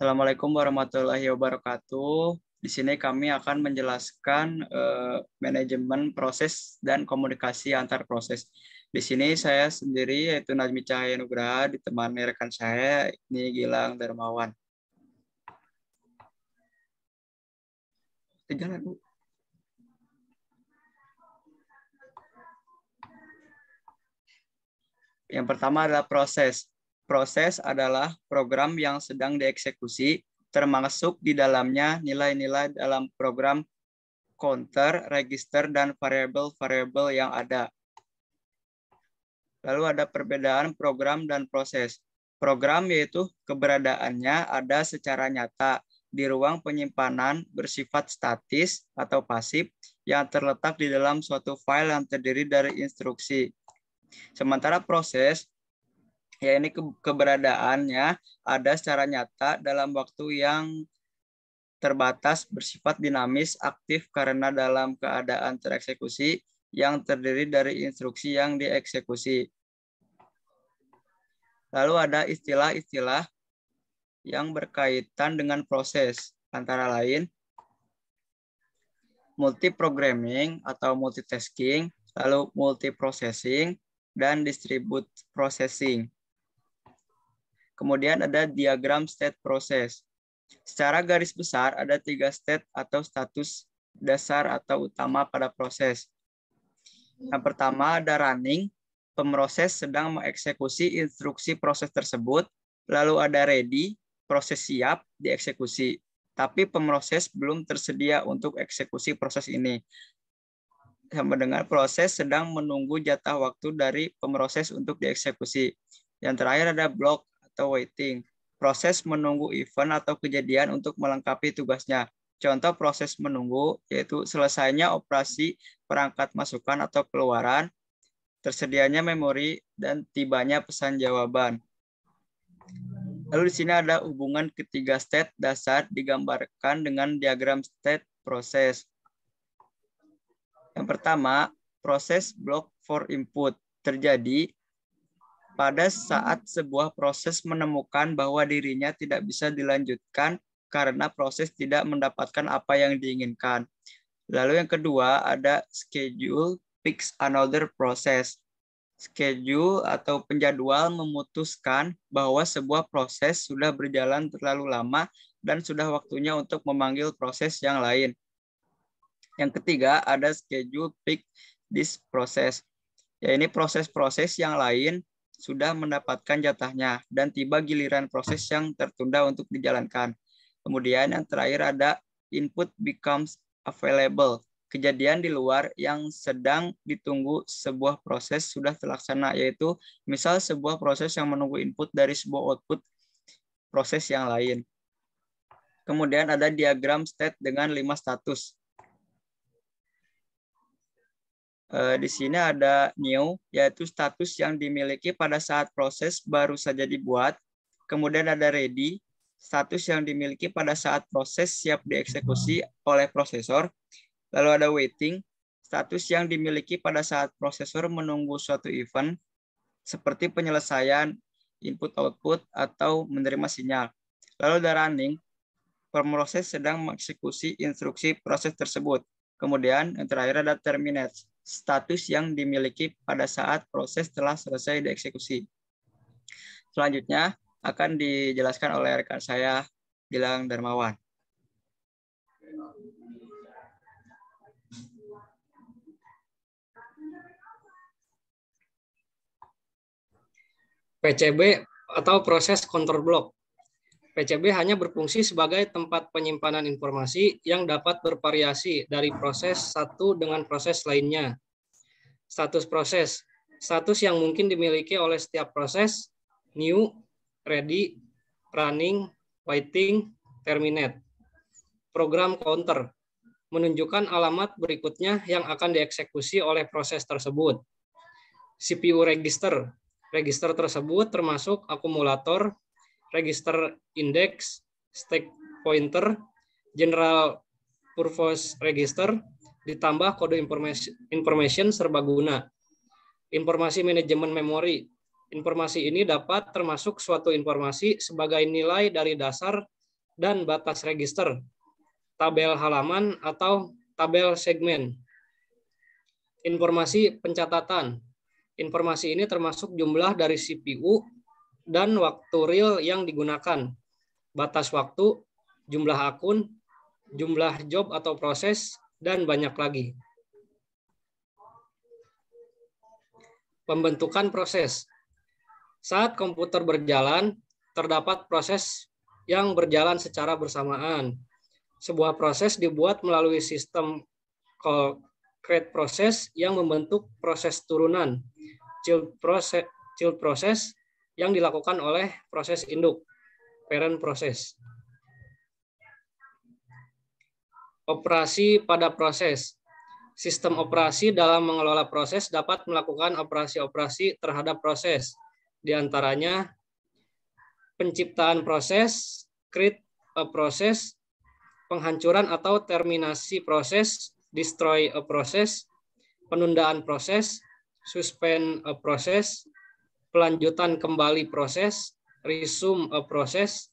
Assalamualaikum warahmatullahi wabarakatuh. Di sini kami akan menjelaskan manajemen proses dan komunikasi antar proses. Di sini saya sendiri yaitu Najmi Cahaya Nugraha ditemani rekan saya ini Gilang Darmawan. Jalan, Bu. Yang pertama adalah proses. Proses adalah program yang sedang dieksekusi, termasuk di dalamnya nilai-nilai dalam program counter, register, dan variabel-variabel yang ada. Lalu ada perbedaan program dan proses. Program yaitu keberadaannya ada secara nyata di ruang penyimpanan bersifat statis atau pasif yang terletak di dalam suatu file yang terdiri dari instruksi. Sementara proses, ya ini keberadaannya ada secara nyata dalam waktu yang terbatas bersifat dinamis aktif karena dalam keadaan tereksekusi yang terdiri dari instruksi yang dieksekusi. Lalu ada istilah-istilah yang berkaitan dengan proses, antara lain multiprogramming atau multitasking, lalu multiprocessing, dan distribute processing. Kemudian ada diagram state process. Secara garis besar ada 3 state atau status dasar atau utama pada proses. Yang pertama ada running, pemroses sedang mengeksekusi instruksi proses tersebut. Lalu ada ready, proses siap dieksekusi. Tapi pemroses belum tersedia untuk eksekusi proses ini. Sama dengan proses sedang menunggu jatah waktu dari pemroses untuk dieksekusi. Yang terakhir ada block atau waiting. Proses menunggu event atau kejadian untuk melengkapi tugasnya. Contoh proses menunggu yaitu selesainya operasi perangkat masukan atau keluaran, tersedianya memori, dan tibanya pesan jawaban. Lalu di sini ada hubungan ketiga state dasar digambarkan dengan diagram state proses. Yang pertama, proses block for input terjadi pada saat sebuah proses menemukan bahwa dirinya tidak bisa dilanjutkan karena proses tidak mendapatkan apa yang diinginkan. Lalu yang kedua ada schedule picks another process. Schedule atau penjadwal memutuskan bahwa sebuah proses sudah berjalan terlalu lama dan sudah waktunya untuk memanggil proses yang lain. Yang ketiga ada schedule pick this process. Ya ini proses-proses yang lain sudah mendapatkan jatahnya dan tiba giliran proses yang tertunda untuk dijalankan. Kemudian yang terakhir ada input becomes available. Kejadian di luar yang sedang ditunggu sebuah proses sudah terlaksana, yaitu misal sebuah proses yang menunggu input dari sebuah output proses yang lain. Kemudian ada diagram state dengan 5 status. Di sini ada new, yaitu status yang dimiliki pada saat proses baru saja dibuat. Kemudian ada ready, status yang dimiliki pada saat proses siap dieksekusi oleh prosesor. Lalu ada waiting, status yang dimiliki pada saat prosesor menunggu suatu event, seperti penyelesaian input-output atau menerima sinyal. Lalu ada running, pemroses sedang mengeksekusi instruksi proses tersebut. Kemudian yang terakhir ada terminate, status yang dimiliki pada saat proses telah selesai dieksekusi. Selanjutnya akan dijelaskan oleh rekan saya, Gilang Darmawan. PCB atau proses control block. PCB hanya berfungsi sebagai tempat penyimpanan informasi yang dapat bervariasi dari proses satu dengan proses lainnya. Status proses, status yang mungkin dimiliki oleh setiap proses, new, ready, running, waiting, terminate. Program counter, menunjukkan alamat berikutnya yang akan dieksekusi oleh proses tersebut. CPU register, register tersebut termasuk akumulator, register index, stack pointer, general purpose register, ditambah kode information serbaguna. Informasi manajemen memori. Informasi ini dapat termasuk suatu informasi sebagai nilai dari dasar dan batas register, tabel halaman atau tabel segmen. Informasi pencatatan. Informasi ini termasuk jumlah dari CPU dan waktu real yang digunakan, batas waktu, jumlah akun, jumlah job atau proses, dan banyak lagi. Pembentukan proses. Saat komputer berjalan, terdapat proses yang berjalan secara bersamaan. Sebuah proses dibuat melalui sistem call create process yang membentuk proses turunan, child process yang dilakukan oleh proses induk, parent process. Operasi pada proses. Sistem operasi dalam mengelola proses dapat melakukan operasi-operasi terhadap proses, di antaranya penciptaan proses, create a process, penghancuran atau terminasi proses, destroy a process, penundaan proses, suspend a process, pelanjutan kembali proses, resume a process,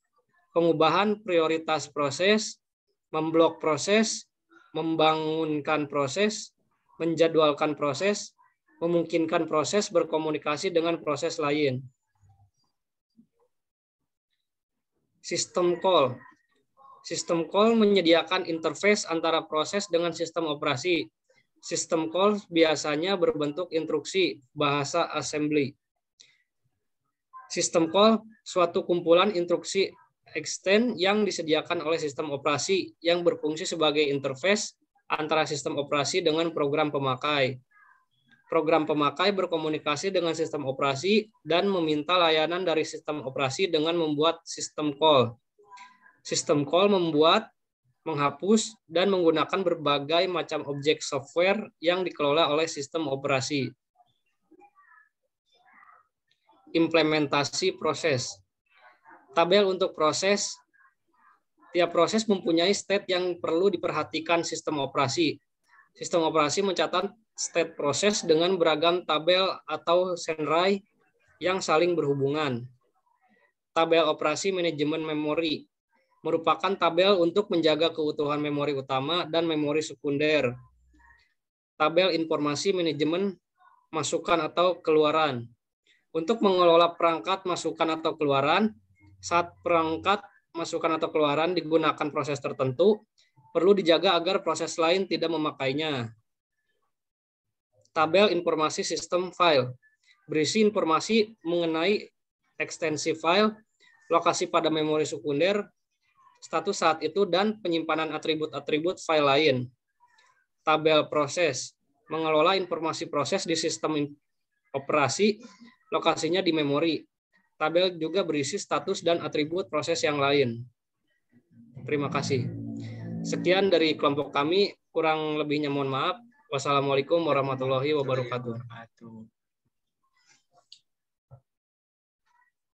pengubahan prioritas proses, memblok proses, membangunkan proses, menjadwalkan proses, memungkinkan proses berkomunikasi dengan proses lain. Sistem call. Sistem call menyediakan interface antara proses dengan sistem operasi. Sistem call biasanya berbentuk instruksi bahasa assembly. Sistem call suatu kumpulan instruksi extend yang disediakan oleh sistem operasi yang berfungsi sebagai interface antara sistem operasi dengan program pemakai. Program pemakai berkomunikasi dengan sistem operasi dan meminta layanan dari sistem operasi dengan membuat sistem call. Sistem call membuat, menghapus, dan menggunakan berbagai macam objek software yang dikelola oleh sistem operasi. Implementasi proses. Tabel untuk proses. Tiap proses mempunyai state yang perlu diperhatikan sistem operasi. Sistem operasi mencatat state proses dengan beragam tabel atau senrai yang saling berhubungan. Tabel operasi manajemen memori merupakan tabel untuk menjaga keutuhan memori utama dan memori sekunder. Tabel informasi manajemen masukan atau keluaran. Untuk mengelola perangkat masukan atau keluaran, saat perangkat masukan atau keluaran digunakan proses tertentu, perlu dijaga agar proses lain tidak memakainya. Tabel informasi sistem file berisi informasi mengenai ekstensi file, lokasi pada memori sekunder, status saat itu, dan penyimpanan atribut-atribut file lain. Tabel proses mengelola informasi proses di sistem operasi, lokasinya di memori. Tabel juga berisi status dan atribut proses yang lain. Terima kasih. Sekian dari kelompok kami, kurang lebihnya mohon maaf. Wassalamualaikum warahmatullahi wabarakatuh.